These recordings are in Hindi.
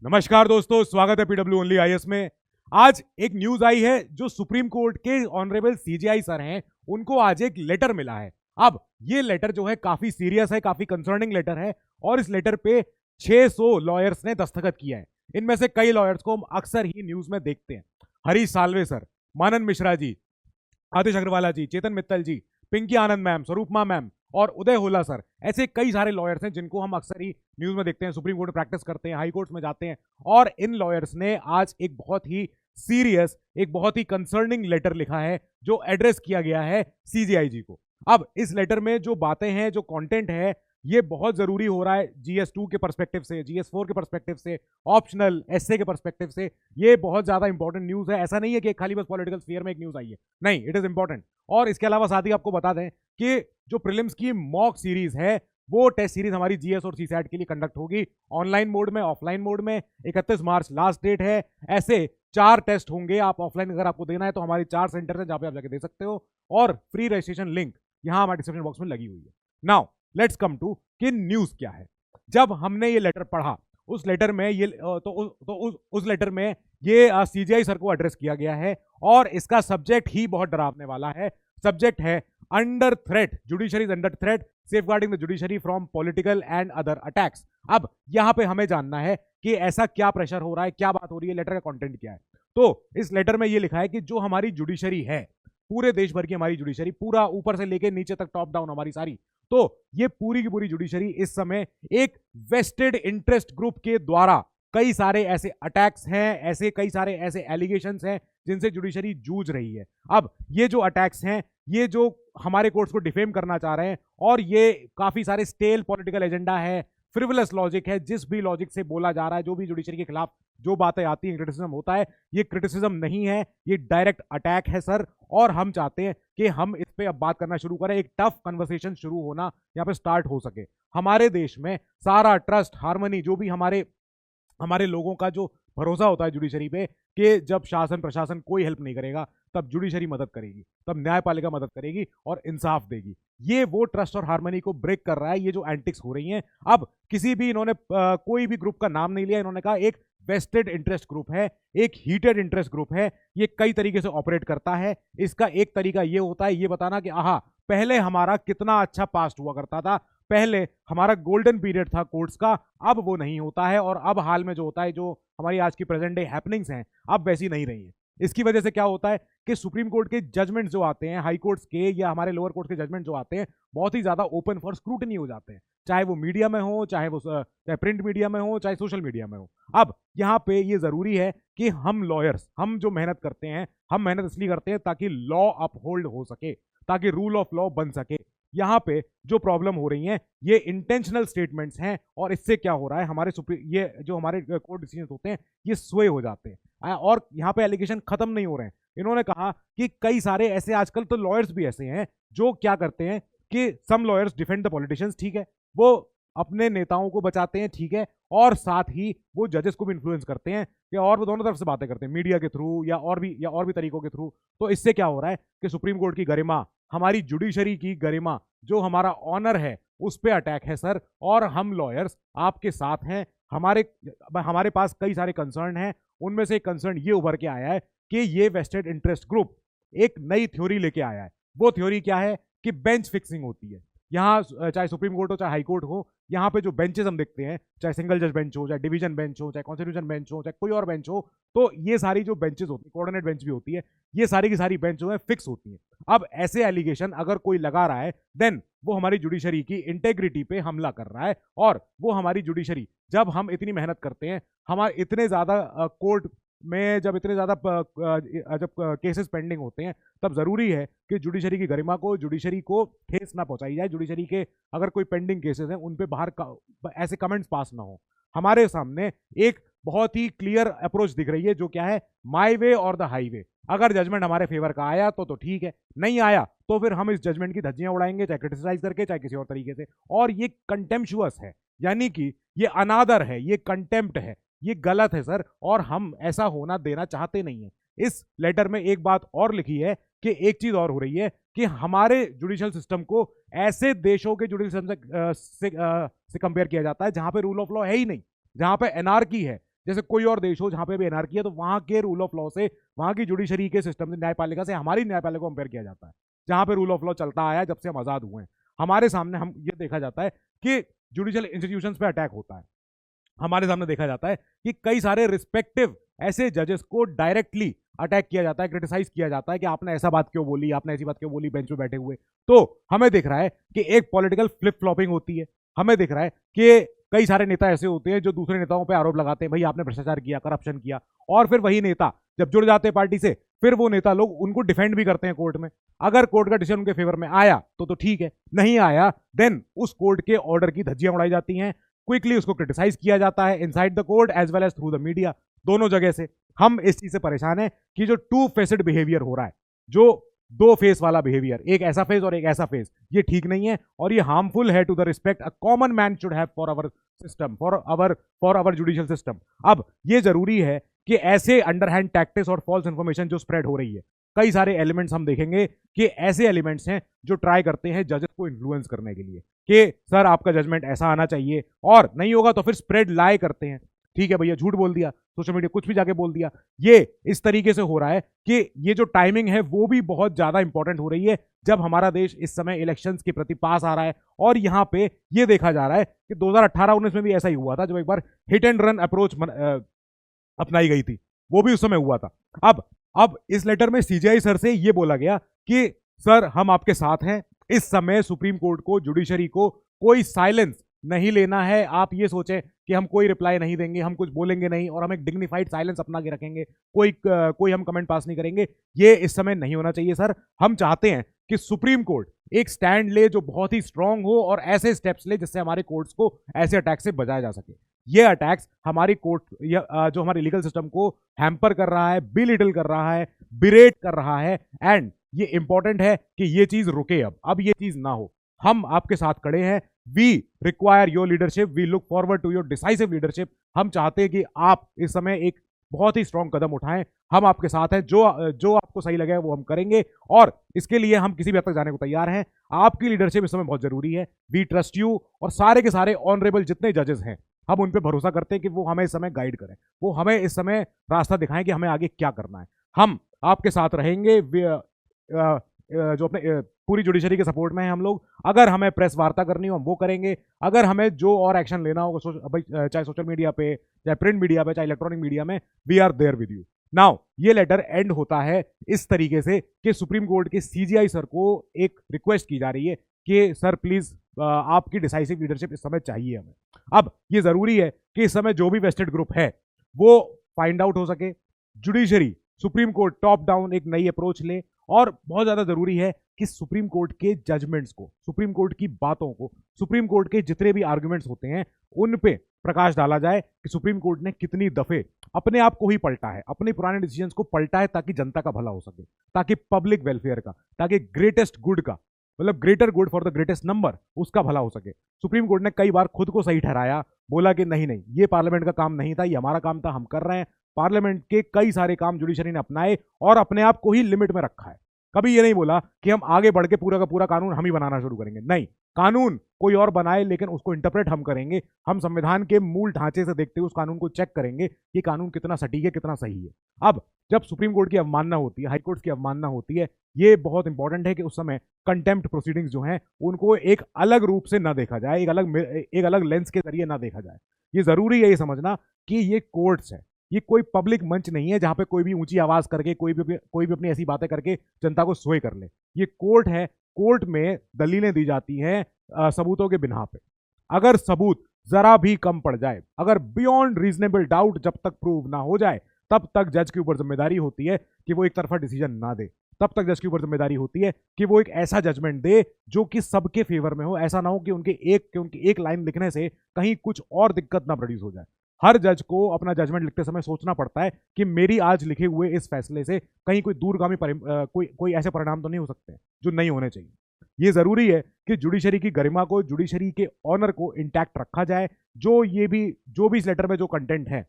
नमस्कार दोस्तों, स्वागत है पीडब्ल्यू ओनली आईएएस में। आज एक न्यूज आई है जो सुप्रीम कोर्ट के ऑनरेबल सीजेआई सर हैं, उनको आज एक लेटर मिला है। अब ये लेटर जो है काफी सीरियस है, काफी कंसर्निंग लेटर है और इस लेटर पे 600 लॉयर्स ने दस्तखत किया है। इनमें से कई लॉयर्स को हम अक्सर ही न्यूज में देखते हैं। हरीश साल्वे सर, मानन मिश्रा जी, आतिश अग्रवाला जी, चेतन मित्तल जी, पिंकी आनंद मैम, स्वरूपमा मैम और उदय होला सर, ऐसे कई सारे लॉयर्स हैं जिनको हम अक्सर ही न्यूज में देखते हैं, सुप्रीम कोर्ट में प्रैक्टिस करते हैं, हाई कोर्ट्स में जाते हैं। और इन लॉयर्स ने आज एक बहुत ही सीरियस, एक बहुत ही कंसर्निंग लेटर लिखा है जो एड्रेस किया गया है सीजेआईजी को। अब इस लेटर में जो बातें हैं, जो कंटेंट है, ये बहुत जरूरी हो रहा है जीएस 2 के पर्सपेक्टिव से, जीएस 4 के पर्सपेक्टिव से, ऑप्शनल एसए के पर्सपेक्टिव से। ये बहुत ज्यादा इंपॉर्टेंट न्यूज है। ऐसा नहीं है कि खाली बस पॉलिटिकल स्फीयर में एक न्यूज आई है, नहीं, इट इज इंपॉर्टेंट। और इसके अलावा साथ ही आपको बता दें कि जो प्रीलिम्स की मॉक सीरीज है, वो टेस्ट सीरीज हमारी जीएस और सीसैट के लिए कंडक्ट होगी ऑनलाइन मोड में, ऑफलाइन मोड में। 31 मार्च लास्ट डेट है। ऐसे 4 टेस्ट होंगे। आप ऑफलाइन अगर आपको देना है तो हमारी 4 सेंटर है जहां पे आप जाके दे सकते हो, और फ्री रजिस्ट्रेशन लिंक यहां हमारे डिस्क्रिप्शन बॉक्स में लगी हुई है। नाउ लेट्स कम टू कि न्यूज क्या है। जब हमने ये लेटर पढ़ा, उस लेटर में ये उस लेटर में ये सीजीआई सर को एड्रेस किया गया है और इसका सब्जेक्ट ही बहुत डरावने वाला है। सब्जेक्ट है under threat, judiciary is under threat, safeguarding the judiciary from political and other attacks. अब यहां पे हमें जानना है कि ऐसा क्या प्रेशर हो रहा है, क्या बात हो रही है, लेटर का कंटेंट क्या है। तो इस लेटर में ये लिखा है कि जो हमारी जुडिशरी है, पूरे देश भर की हमारी जुडिशरी, पूरा ऊपर से लेके नीचे तक टॉप डाउन हमारी सारी, तो ये पूरी की पूरी जुडिशरी इस समय एक वेस्टेड इंटरेस्ट ग्रुप के द्वारा कई सारे ऐसे अटैक्स हैं, ऐसे कई सारे ऐसे एलिगेशंस हैं जिनसे जुडिशरी जूझ रही है। अब ये जो अटैक्स हैं, ये जो हमारे कोर्ट्स को डिफेम करना चाह रहे हैं, और ये काफी सारे स्टेल पॉलिटिकल एजेंडा है, फ्रिवलस लॉजिक है। जिस भी लॉजिक से बोला जा रहा है, जो भी जुडिशरी के खिलाफ जो बातें आती हैं, क्रिटिसिज्म होता है, ये क्रिटिसिज्म नहीं है, ये डायरेक्ट अटैक है सर। और हम चाहते हैं कि हम इस पे अब बात करना शुरू करें, एक टफ कन्वर्सेशन शुरू होना यहाँ पे स्टार्ट हो सके। हमारे देश में सारा ट्रस्ट, हार्मनी, जो भी हमारे हमारे लोगों का जो भरोसा होता है जुडिशरी पे, कि जब शासन प्रशासन कोई हेल्प नहीं करेगा तब जुडिशरी मदद करेगी, तब न्यायपालिका मदद करेगी और इंसाफ देगी। ये वो ट्रस्ट और हार्मनी को ब्रेक कर रहा है, ये जो एंटिक्स हो रही हैं। अब किसी भी इन्होंने कोई भी ग्रुप का नाम नहीं लिया, इन्होंने कहा एक वेस्टेड इंटरेस्ट ग्रुप है, एक हीटेड इंटरेस्ट ग्रुप है, ये कई तरीके से ऑपरेट करता है। इसका एक तरीका ये होता है ये बताना कि आहा, पहले हमारा कितना अच्छा पास्ट हुआ करता था, पहले हमारा गोल्डन पीरियड था कोर्ट्स का, अब वो नहीं होता है, और अब हाल में जो होता है, जो हमारी आज की प्रेजेंट डे हैपनिंग्स हैं, अब वैसी नहीं रही है। इसकी वजह से क्या होता है कि सुप्रीम कोर्ट के जजमेंट जो आते हैं, हाई कोर्ट्स के या हमारे लोअर कोर्ट के जजमेंट जो आते हैं, बहुत ही ज्यादा ओपन फॉर स्क्रूटनी हो जाते हैं, चाहे वो मीडिया में हो, चाहे प्रिंट मीडिया में हो, चाहे सोशल मीडिया में हो। अब यहाँ पे ये जरूरी है कि हम लॉयर्स, हम जो मेहनत करते हैं, हम मेहनत इसलिए करते हैं ताकि लॉ अपहोल्ड हो सके, ताकि रूल ऑफ लॉ बन सके। यहाँ पे जो प्रॉब्लम हो रही है, ये इंटेंशनल स्टेटमेंट्स हैं, और इससे क्या हो रहा है, हमारे ये जो हमारे कोर्ट डिसीजन होते हैं, ये स्वे हो जाते हैं। और यहाँ पे एलिगेशन खत्म नहीं हो रहे हैं। इन्होंने कहा कि कई सारे ऐसे, आजकल तो लॉयर्स भी ऐसे हैं जो क्या करते हैं कि सम लॉयर्स डिफेंड द पॉलिटिशियंस, ठीक है, वो अपने नेताओं को बचाते हैं, ठीक है, और साथ ही वो जजेस को भी इन्फ्लुएंस करते हैं कि, और वो दोनों तरफ से बातें करते हैं, मीडिया के थ्रू या और भी तरीकों के थ्रू। तो इससे क्या हो रहा है कि सुप्रीम कोर्ट की गरिमा, हमारी जुडिशरी की गरिमा, जो हमारा ऑनर है, उस पर अटैक है सर। और हम लॉयर्स आपके साथ हैं। हमारे पास कई सारे कंसर्न हैं। उनमें से एक कंसर्न ये उभर के आया है कि ये वेस्टेड इंटरेस्ट ग्रुप एक नई थ्योरी लेके आया है। वो थ्योरी क्या है कि बेंच फिक्सिंग होती है। यहाँ चाहे सुप्रीम कोर्ट हो, चाहे हाई कोर्ट हो, यहाँ पे जो बेंचेस हम देखते हैं, चाहे सिंगल जज बेंच हो, चाहे डिवीजन बेंच हो, चाहे कॉन्स्टिट्यूशन बेंच हो, चाहे कोई और बेंच हो, तो ये सारी जो बेंचेस होती है, कोऑर्डिनेट बेंच भी होती है, ये सारी की सारी बेंच जो है फिक्स होती है। अब ऐसे एलिगेशन अगर कोई लगा रहा है, देन वो हमारी जुडिशरी की इंटेग्रिटी पे हमला कर रहा है। और वो हमारी जुडिशरी, जब हम इतनी मेहनत करते हैं, हमारे इतने ज्यादा कोर्ट में जब इतने ज्यादा जब केसेस पेंडिंग होते हैं, तब जरूरी है कि जुडिशरी की गरिमा को, जुडिशरी को ठेस ना पहुंचाई जाए। जुडिशरी के अगर कोई पेंडिंग केसेस हैं, उन पे बाहर ऐसे कमेंट्स पास ना हो। हमारे सामने एक बहुत ही क्लियर अप्रोच दिख रही है, जो क्या है, माई वे और द हाईवे। अगर जजमेंट हमारे फेवर का आया तो ठीक है, नहीं आया तो फिर हम इस जजमेंट की धज्जियां उड़ाएंगे, चाहे क्रिटिसाइज करके, चाहे किसी और तरीके से। और ये कंटेम्पचुअस है, यानी कि ये अनादर है, ये कंटेम्प्ट है, ये गलत है सर, और हम ऐसा होना देना चाहते नहीं है। इस लेटर में एक बात और लिखी है कि एक चीज और हो रही है कि हमारे जुडिशियल सिस्टम को ऐसे देशों के जुडिशियल सिस्टम से कंपेयर किया जाता है जहां पे रूल ऑफ लॉ है ही नहीं, जहां पे एनार्की है, जैसे कोई और देश हो जहां पे भी एनार्की है तो वहां के रूल ऑफ लॉ से, वहां की जुडिशरी के सिस्टम से, न्यायपालिका से हमारी न्यायपालिका को कंपेयर किया जाता है, जहां पे रूल ऑफ लॉ चलता आया है जब से हम आजाद हुए हैं। हमारे सामने हम ये देखा जाता है कि जुडिशियल इंस्टीट्यूशंस पे अटैक होता है। हमारे सामने देखा जाता है कि कई सारे रिस्पेक्टिव ऐसे जजेस को डायरेक्टली अटैक किया जाता है, क्रिटिसाइज किया जाता है कि आपने ऐसा बात क्यों बोली, आपने ऐसी बात क्यों बोली बेंच पे बैठे हुए। तो हमें दिख रहा है कि एक पॉलिटिकल फ्लिप फ्लॉपिंग होती है। हमें दिख रहा है कि कई सारे नेता ऐसे होते हैं जो दूसरे नेताओं पे आरोप लगाते हैं, भाई आपने भ्रष्टाचार किया, करप्शन किया, और फिर वही नेता जब जुड़ जाते हैं पार्टी से, फिर वो नेता लोग उनको डिफेंड भी करते हैं कोर्ट में। अगर कोर्ट का डिसीजन उनके फेवर में आया तो ठीक है, नहीं आया देन उस कोर्ट के ऑर्डर की धज्जियां उड़ाई जाती हैं, क्विकली उसको क्रिटिसाइज किया जाता है inside the court as well as through the media, दोनों जगह से। हम इस चीज से परेशान है कि जो टू फेसेड बिहेवियर हो रहा है, जो दो फेस वाला बिहेवियर, एक ऐसा फेस और एक ऐसा फेस, ये ठीक नहीं है और ये हार्मफुल है to the respect a common man should have for our system, for our judicial system. अब ये जरूरी है कि ऐसे अंडरहैंड टैक्टिक्स और फॉल्स इंफॉर्मेशन जो स्प्रेड हो रही है, कई सारे एलिमेंट्स हम देखेंगे कि ऐसे एलिमेंट्स हैं जो ट्राई करते हैं जजेस को इन्फ्लुएंस करने के लिए कि सर आपका जजमेंट ऐसा आना चाहिए, और नहीं होगा तो फिर स्प्रेड लाई करते हैं। ठीक है भैया, झूठ बोल दिया, सोशल मीडिया कुछ भी जाके बोल दिया। ये इस तरीके से हो रहा है कि ये जो टाइमिंग है वो भी बहुत ज्यादा इंपॉर्टेंट हो रही है, जब हमारा देश इस समय इलेक्शंस के प्रति पास आ रहा है। और यहाँ पे ये देखा जा रहा है कि 2018-19 में भी ऐसा ही हुआ था, जब एक बार हिट एंड रन अप्रोच अपनाई गई थी, वो भी उस समय हुआ था। अब इस लेटर में सीजीआई सर से ये बोला गया कि सर हम आपके साथ हैं, इस समय सुप्रीम कोर्ट को, जुडिशरी को कोई साइलेंस नहीं लेना है। आप ये सोचें कि हम कोई रिप्लाई नहीं देंगे, हम कुछ बोलेंगे नहीं और हम एक डिग्निफाइड साइलेंस अपना के रखेंगे, कोई हम कमेंट पास नहीं करेंगे, ये इस समय नहीं होना चाहिए सर। हम चाहते हैं कि सुप्रीम कोर्ट एक स्टैंड ले जो बहुत ही स्ट्रांग हो और ऐसे स्टेप्स ले जिससे हमारे कोर्ट्स को ऐसे अटैक से बचाया जा सके। ये अटैक्स हमारी कोर्ट जो हमारे लीगल सिस्टम को हैम्पर कर रहा है, बिलिटल कर रहा है, बिरेट कर रहा है, एंड ये इंपॉर्टेंट है कि ये चीज रुके। अब ये चीज ना हो। हम आपके साथ खड़े हैं, we require your leadership, we look forward to your decisive leadership. हम चाहते हैं कि आप इस समय एक बहुत ही स्ट्रांग कदम उठाएं, हम आपके साथ हैं, जो आपको सही लगे वो हम करेंगे और इसके लिए हम किसी भी हद तक जाने को तैयार हैं। आपकी लीडरशिप इस समय बहुत जरूरी है, वी ट्रस्ट यू। और सारे के सारे ऑनरेबल जितने जजेस हैं, हम उन पर भरोसा करते हैं कि वो हमें इस समय गाइड करें, वो हमें इस समय रास्ता दिखाएं कि हमें आगे क्या करना है। हम आपके साथ रहेंगे, जो अपने पूरी जुडिशरी के सपोर्ट में है हम लोग। अगर हमें प्रेस वार्ता करनी हो हम वो करेंगे, अगर हमें जो और एक्शन लेना हो चाहे सोशल मीडिया पे, चाहे प्रिंट मीडिया पे, चाहे इलेक्ट्रॉनिक मीडिया में, we are there with you. Now ये लेटर एंड होता है इस तरीके से कि सुप्रीम कोर्ट के सीजीआई सर को एक रिक्वेस्ट की जा रही है कि सर प्लीज आपकी डिसाइसिव लीडरशिप इस समय चाहिए हमें। अब ये जरूरी है कि इस समय जो भी वेस्टेड ग्रुप है वो फाइंड आउट हो सके, judiciary, supreme court top down एक नई अप्रोच ले, और बहुत ज्यादा जरूरी है कि सुप्रीम कोर्ट के जजमेंट्स को, सुप्रीम कोर्ट की बातों को, सुप्रीम कोर्ट के जितने भी आर्गुमेंट्स होते हैं उन पे प्रकाश डाला जाए कि सुप्रीम कोर्ट ने कितनी दफे अपने आप को ही पलटा है, अपने पुराने डिसीजंस को पलटा है, ताकि जनता का भला हो सके, ताकि पब्लिक वेलफेयर का, ताकि ग्रेटेस्ट गुड का, मतलब greater good for the greatest number, उसका भला हो सके। सुप्रीम कोर्ट ने कई बार खुद को सही ठहराया, बोला कि नहीं नहीं ये पार्लियामेंट का काम नहीं था, ये हमारा काम था, हम कर रहे हैं। पार्लियामेंट के कई सारे काम जुडिशरी ने अपनाए और अपने आप को ही लिमिट में रखा है। कभी ये नहीं बोला कि हम आगे बढ़ के पूरा का पूरा कानून हम ही बनाना शुरू करेंगे, नहीं, कानून कोई और बनाए लेकिन उसको इंटरप्रेट हम करेंगे। हम संविधान के मूल ढांचे से देखते हुए उस कानून को चेक करेंगे कि कानून कितना सटीक है, कितना सही है। अब जब सुप्रीम कोर्ट की अवमानना होती है, हाई कोर्ट की अवमानना होती है, ये बहुत इंपॉर्टेंट है कि उस समय कंटेम्प्ट प्रोसीडिंग्स जो हैं उनको एक अलग रूप से ना देखा जाए, एक अलग लेंस के जरिए ना देखा जाए। ये जरूरी है ये समझना कि ये कोर्ट्स है, ये कोई पब्लिक मंच नहीं है जहां पे कोई भी ऊंची आवाज करके कोई भी अपनी ऐसी बातें करके जनता को सोए कर ले। ये कोर्ट है, कोर्ट में दलीलें दी जाती हैं सबूतों के बिना पे। अगर सबूत जरा भी कम पड़ जाए, अगर बियॉन्ड रीजनेबल डाउट जब तक प्रूव ना हो जाए, तब तक जज के ऊपर जिम्मेदारी होती है कि वो एक तरफा डिसीजन ना दे। तब तक जज के ऊपर जिम्मेदारी होती है कि वो एक ऐसा जजमेंट दे जो कि सबके फेवर में हो। ऐसा ना हो कि उनकी एक लाइन लिखने से कहीं कुछ और दिक्कत ना प्रोड्यूस हो जाए। हर जज को अपना जजमेंट लिखते समय सोचना पड़ता है कि मेरी आज लिखे हुए इस फैसले से कहीं कोई दूरगामी कोई ऐसे परिणाम तो नहीं हो सकते जो नहीं होने चाहिए। ये जरूरी है कि जुडिशरी की गरिमा को, जुडिशरी के ऑनर को इंटैक्ट रखा जाए। जो भी इस लेटर में जो कंटेंट है,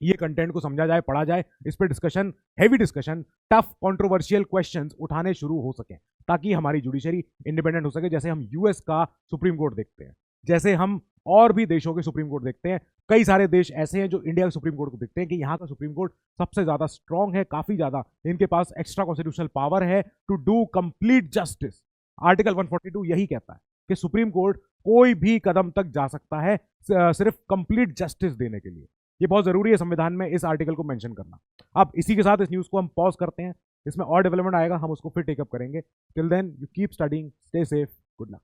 ये कंटेंट को समझा जाए, पढ़ा जाए, इस पर discussion, heavy discussion, tough controversial questions उठाने शुरू हो सके, ताकि हमारी जुडिशरी इंडिपेंडेंट हो सके। जैसे हम यूएस का सुप्रीम कोर्ट देखते हैं, जैसे हम और भी देशों के सुप्रीम कोर्ट देखते हैं। कई सारे देश ऐसे हैं जो इंडिया के सुप्रीम कोर्ट को देखते हैं कि यहाँ का सुप्रीम कोर्ट सबसे ज्यादा स्ट्रांग है, काफी ज्यादा इनके पास एक्स्ट्रा कॉन्स्टिट्यूशनल पावर है to do complete justice. Article 142 यही कहता है कि सुप्रीम कोर्ट कोई भी कदम तक जा सकता है सिर्फ कंप्लीट जस्टिस देने के लिए। ये बहुत जरूरी है संविधान में इस आर्टिकल को मेंशन करना। अब इसी के साथ इस न्यूज को हम पॉज करते हैं, इसमें और डेवलपमेंट आएगा हम उसको फिर टेकअप करेंगे। Till then you keep studying, stay safe, good luck.